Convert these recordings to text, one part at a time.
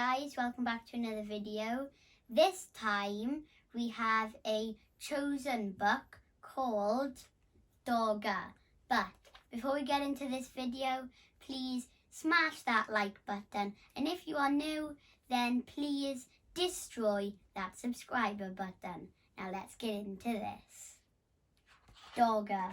guys, welcome back to another video. This time we have a chosen book called Dogger. But before we get into this video, please smash that like button, and if you are new, then please destroy that subscriber button. Now let's get into this. Dogger.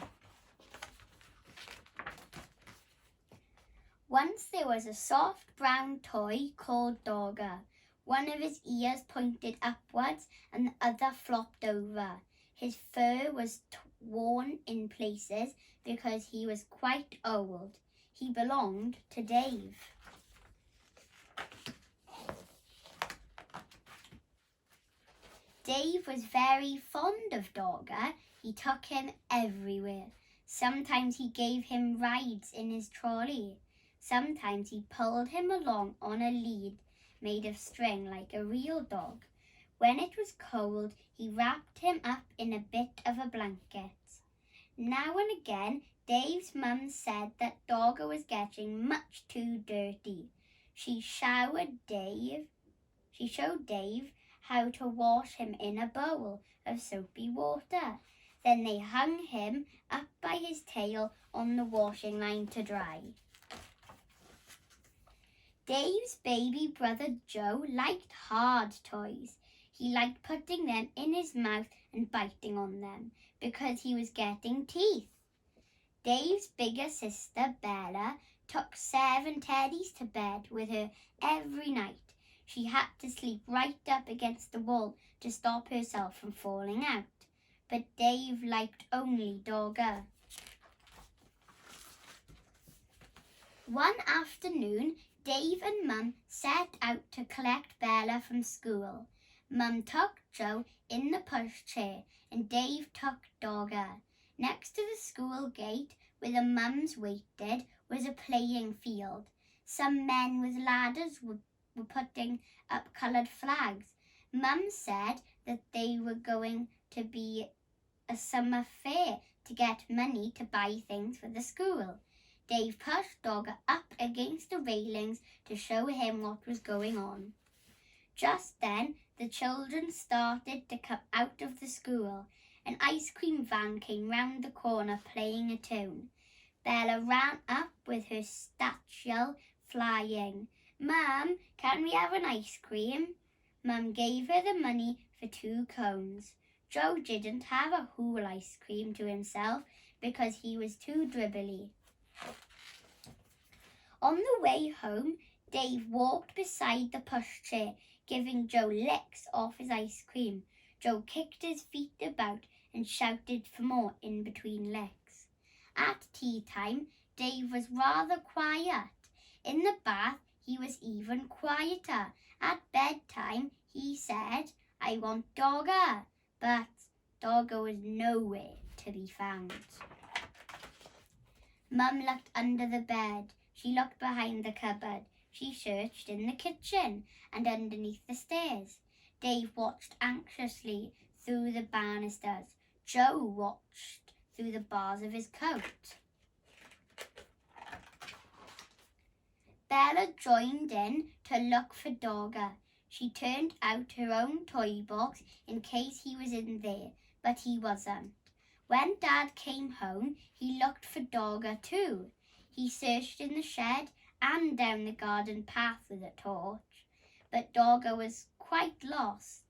Once there was a soft brown toy called Dogger. One of his ears pointed upwards and the other flopped over. His fur was worn in places because he was quite old. He belonged to Dave. Dave was very fond of Dogger. He took him everywhere. Sometimes he gave him rides in his trolley. Sometimes he pulled him along on a lead made of string like a real dog. When it was cold, he wrapped him up in a bit of a blanket. Now and again, Dave's mum said that Dogger was getting much too dirty. She showed Dave how to wash him in a bowl of soapy water. Then they hung him up by his tail on the washing line to dry. Dave's baby brother Joe liked hard toys. He liked putting them in his mouth and biting on them because he was getting teeth. Dave's bigger sister Bella took 7 teddies to bed with her every night. She had to sleep right up against the wall to stop herself from falling out. But Dave liked only Dogger. One afternoon, Dave and Mum set out to collect Bella from school. Mum took Joe in the pushchair and Dave took Dogger. Next to the school gate, where the mums waited, was a playing field. Some men with ladders were putting up coloured flags. Mum said that they were going to be a summer fair to get money to buy things for the school. Dave pushed Dogger up against the railings to show him what was going on. Just then, the children started to come out of the school. An ice cream van came round the corner playing a tune. Bella ran up with her satchel flying. "Mum, can we have an ice cream?" Mum gave her the money for 2 cones. Joe didn't have a whole ice cream to himself because he was too dribbly. On the way home, Dave walked beside the pushchair, giving Joe licks off his ice cream. Joe kicked his feet about and shouted for more in between licks. At tea time, Dave was rather quiet. In the bath, he was even quieter. At bedtime, he said, "I want Dogger," but Dogger was nowhere to be found. Mum looked under the bed. She looked behind the cupboard. She searched in the kitchen and underneath the stairs. Dave watched anxiously through the banisters. Joe watched through the bars of his coat. Bella joined in to look for Dogger. She turned out her own toy box in case he was in there, but he wasn't. When Dad came home, he looked for Dogger too. He searched in the shed and down the garden path with a torch, but Dogger was quite lost.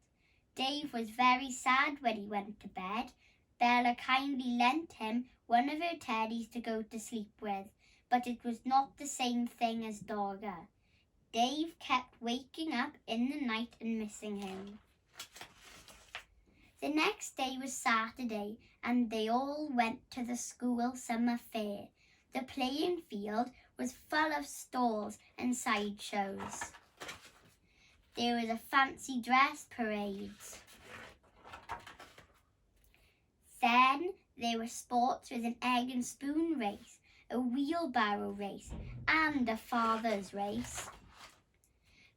Dave was very sad when he went to bed. Bella kindly lent him one of her teddies to go to sleep with, but it was not the same thing as Dogger. Dave kept waking up in the night and missing him. The next day was Saturday, and they all went to the school summer fair. The playing field was full of stalls and sideshows. There was a fancy dress parade. Then there were sports with an egg and spoon race, a wheelbarrow race, and a father's race.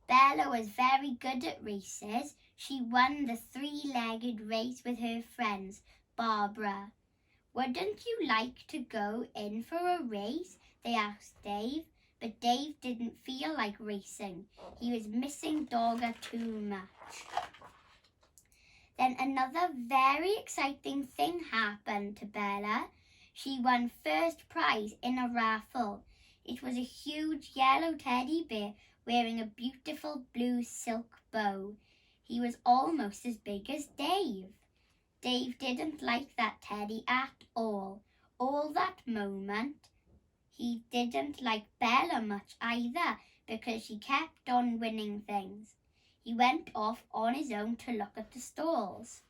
Bella was very good at races. She won the 3-legged race with her friends, Barbara. "Wouldn't you like to go in for a race?" they asked Dave. but Dave didn't feel like racing. He was missing Dogger too much. Then another very exciting thing happened to Bella. She won first prize in a raffle. It was a huge yellow teddy bear wearing a beautiful blue silk bow. He was almost as big as Dave. Dave didn't like that teddy at all. All that moment, he didn't like Bella much either because she kept on winning things. He went off on his own to look at the stalls.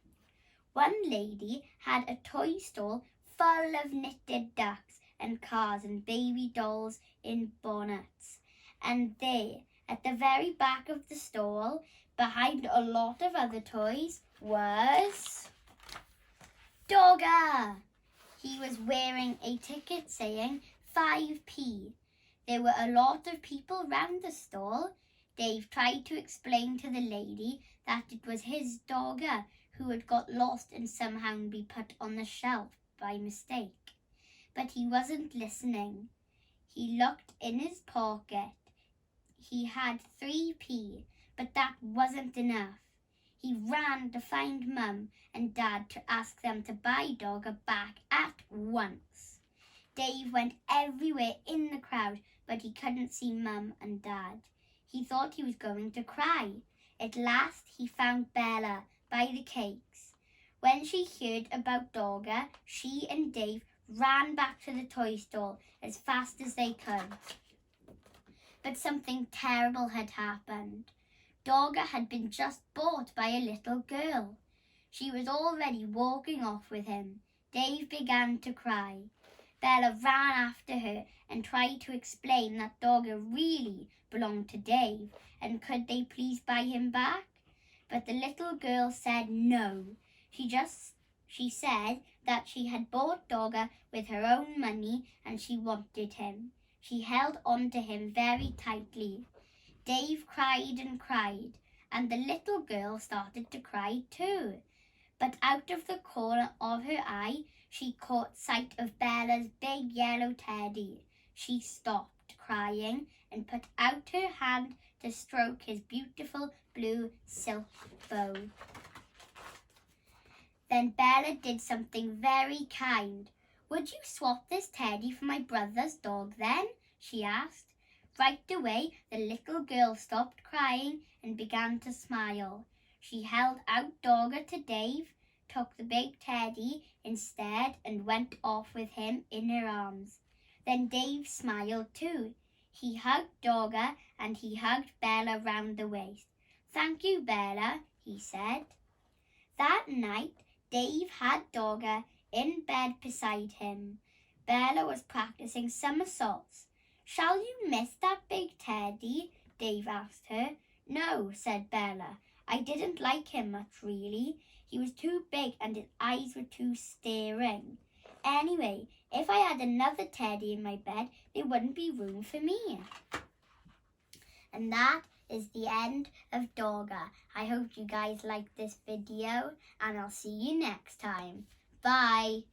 One lady had a toy stall full of knitted ducks and cars and baby dolls in bonnets. And there, at the very back of the stall, behind a lot of other toys, was Dogger. He was wearing a ticket saying 5p. There were a lot of people round the stall. Dave tried to explain to the lady that it was his Dogger who had got lost and somehow be put on the shelf by mistake. But he wasn't listening. He looked in his pocket. He had 3p, but that wasn't enough. He ran to find Mum and Dad to ask them to buy Dogger back at once. Dave went everywhere in the crowd, but he couldn't see Mum and Dad. He thought he was going to cry. At last he found Bella by the cakes. When she heard about Dogger, she and Dave ran back to the toy stall as fast as they could. But something terrible had happened. Dogger had been just bought by a little girl. She was already walking off with him. Dave began to cry. Bella ran after her and tried to explain that Dogger really belonged to Dave and could they please buy him back? But the little girl said no. She said that she had bought Dogger with her own money and she wanted him. She held on to him very tightly. Dave cried and cried, and the little girl started to cry too. But out of the corner of her eye, she caught sight of Bella's big yellow teddy. She stopped crying and put out her hand to stroke his beautiful blue silk bow. Then Bella did something very kind. "Would you swap this teddy for my brother's dog then?" she asked. Right away, the little girl stopped crying and began to smile. She held out Dogger to Dave, took the big teddy instead and went off with him in her arms. Then Dave smiled too. He hugged Dogger and he hugged Bella round the waist. "Thank you, Bella," he said. That night, Dave had Dogger in bed beside him. Bella was practicing somersaults. "Shall you miss that big teddy?" Dave asked her. "No," said Bella. "I didn't like him much, really. He was too big and his eyes were too staring. Anyway, if I had another teddy in my bed, there wouldn't be room for me." And that is the end of Dogger. I hope you guys liked this video and I'll see you next time. Bye.